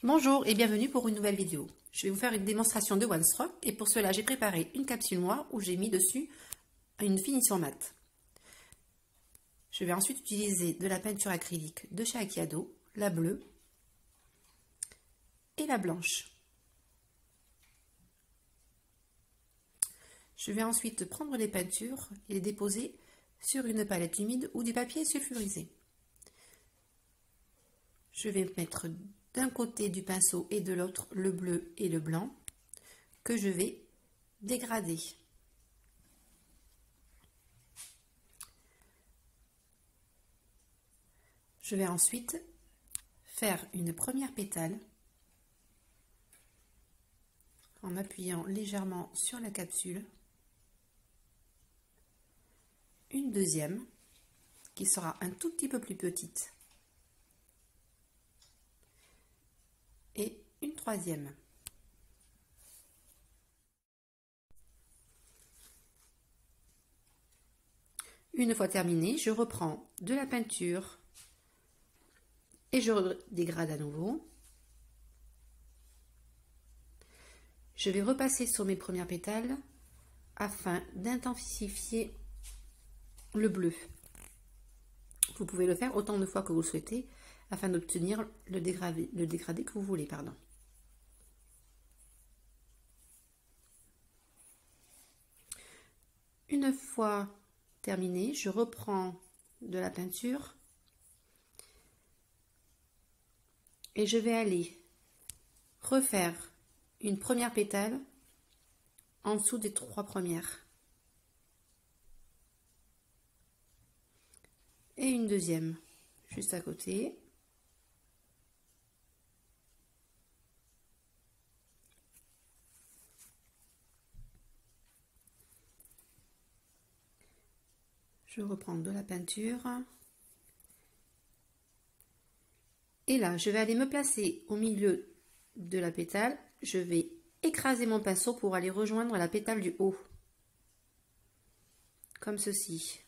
Bonjour et bienvenue pour une nouvelle vidéo. Je vais vous faire une démonstration de One Stroke et pour cela j'ai préparé une capsule noire où j'ai mis dessus une finition mate. Je vais ensuite utiliser de la peinture acrylique de chez Akiado, la bleue et la blanche. Je vais ensuite prendre les peintures et les déposer sur une palette humide ou du papier sulfurisé. Je vais mettre d'un côté du pinceau et de l'autre le bleu et le blanc que je vais dégrader. Je vais ensuite faire une première pétale en appuyant légèrement sur la capsule, une deuxième qui sera un tout petit peu plus petite et une troisième. Une fois terminé, je reprends de la peinture et je dégrade à nouveau. Je vais repasser sur mes premières pétales afin d'intensifier le bleu. Vous pouvez le faire autant de fois que vous le souhaitez afin d'obtenir le dégradé que vous voulez. Une fois terminé, je reprends de la peinture et je vais aller refaire une première pétale en dessous des trois premières et une deuxième juste à côté. Je reprends de la peinture et là je vais aller me placer au milieu de la pétale. Je vais écraser mon pinceau pour aller rejoindre la pétale du haut comme ceci.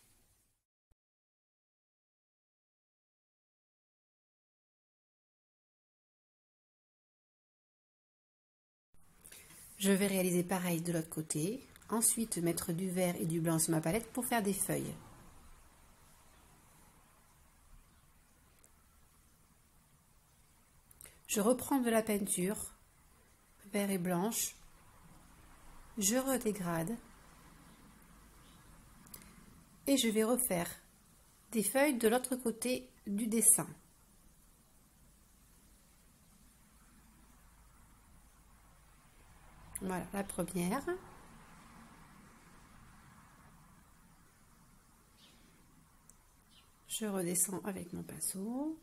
Je vais réaliser pareil de l'autre côté, ensuite mettre du vert et du blanc sur ma palette pour faire des feuilles. Je reprends de la peinture vert et blanche, je redégrade et je vais refaire des feuilles de l'autre côté du dessin. Voilà la première. Je redescends avec mon pinceau.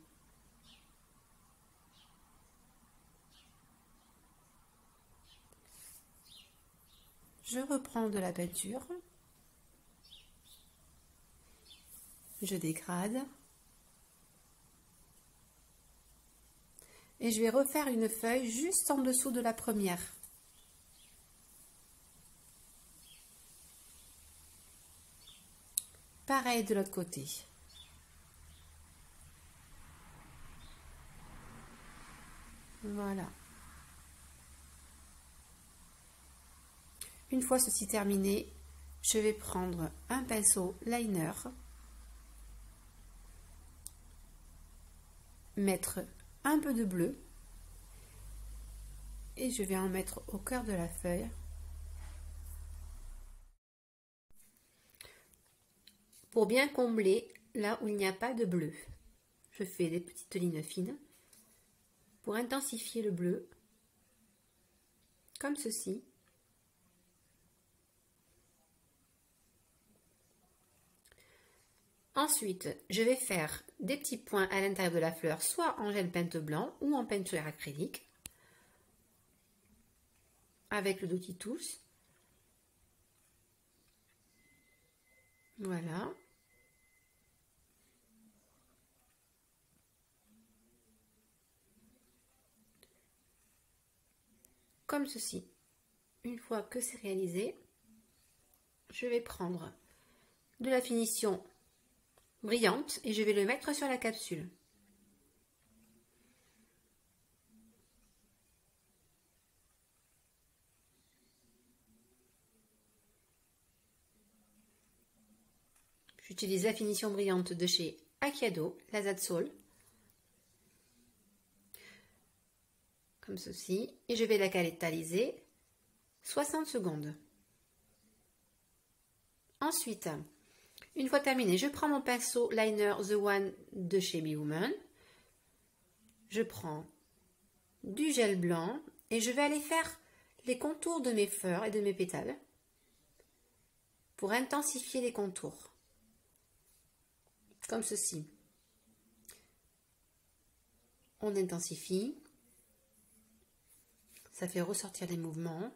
Je reprends de la peinture. Je dégrade. Et je vais refaire une feuille juste en dessous de la première. Pareil de l'autre côté. Voilà. Une fois ceci terminé, je vais prendre un pinceau liner, mettre un peu de bleu et je vais en mettre au cœur de la feuille pour bien combler là où il n'y a pas de bleu. Je fais des petites lignes fines pour intensifier le bleu comme ceci. Ensuite, je vais faire des petits points à l'intérieur de la fleur, soit en gel peinte blanc ou en peinture acrylique, avec le dos qui touche. Voilà. Comme ceci. Une fois que c'est réalisé, je vais prendre de la finition brillante et je vais le mettre sur la capsule. J'utilise la finition brillante de chez Akiado, la Zatsol. Comme ceci. Et je vais la cristalliser 60 secondes. Ensuite, une fois terminé, je prends mon pinceau liner The One de chez BeWoman. Je prends du gel blanc et je vais aller faire les contours de mes fleurs et de mes pétales pour intensifier les contours. Comme ceci. On intensifie. Ça fait ressortir les mouvements.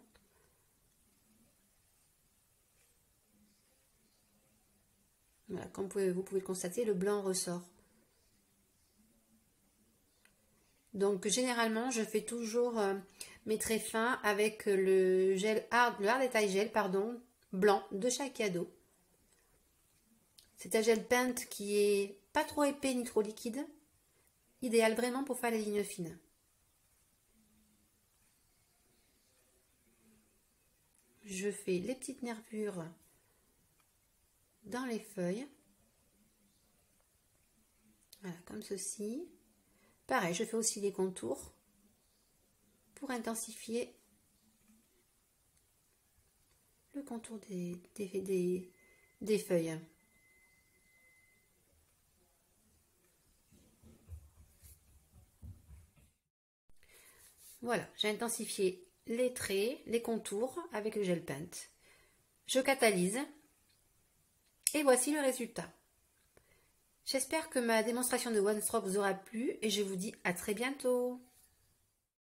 Voilà, comme vous pouvez le constater, le blanc ressort. Donc généralement, je fais toujours mes traits fins avec le hard detail gel blanc de chez Akiado. C'est un gel paint qui est pas trop épais ni trop liquide, idéal vraiment pour faire les lignes fines. Je fais les petites nervures dans les feuilles. Voilà, comme ceci. Pareil, je fais aussi les contours pour intensifier le contour des feuilles. Voilà, j'ai intensifié les traits, les contours avec le gel paint. Je catalyse et voici le résultat. J'espère que ma démonstration de One Stroke vous aura plu et je vous dis à très bientôt.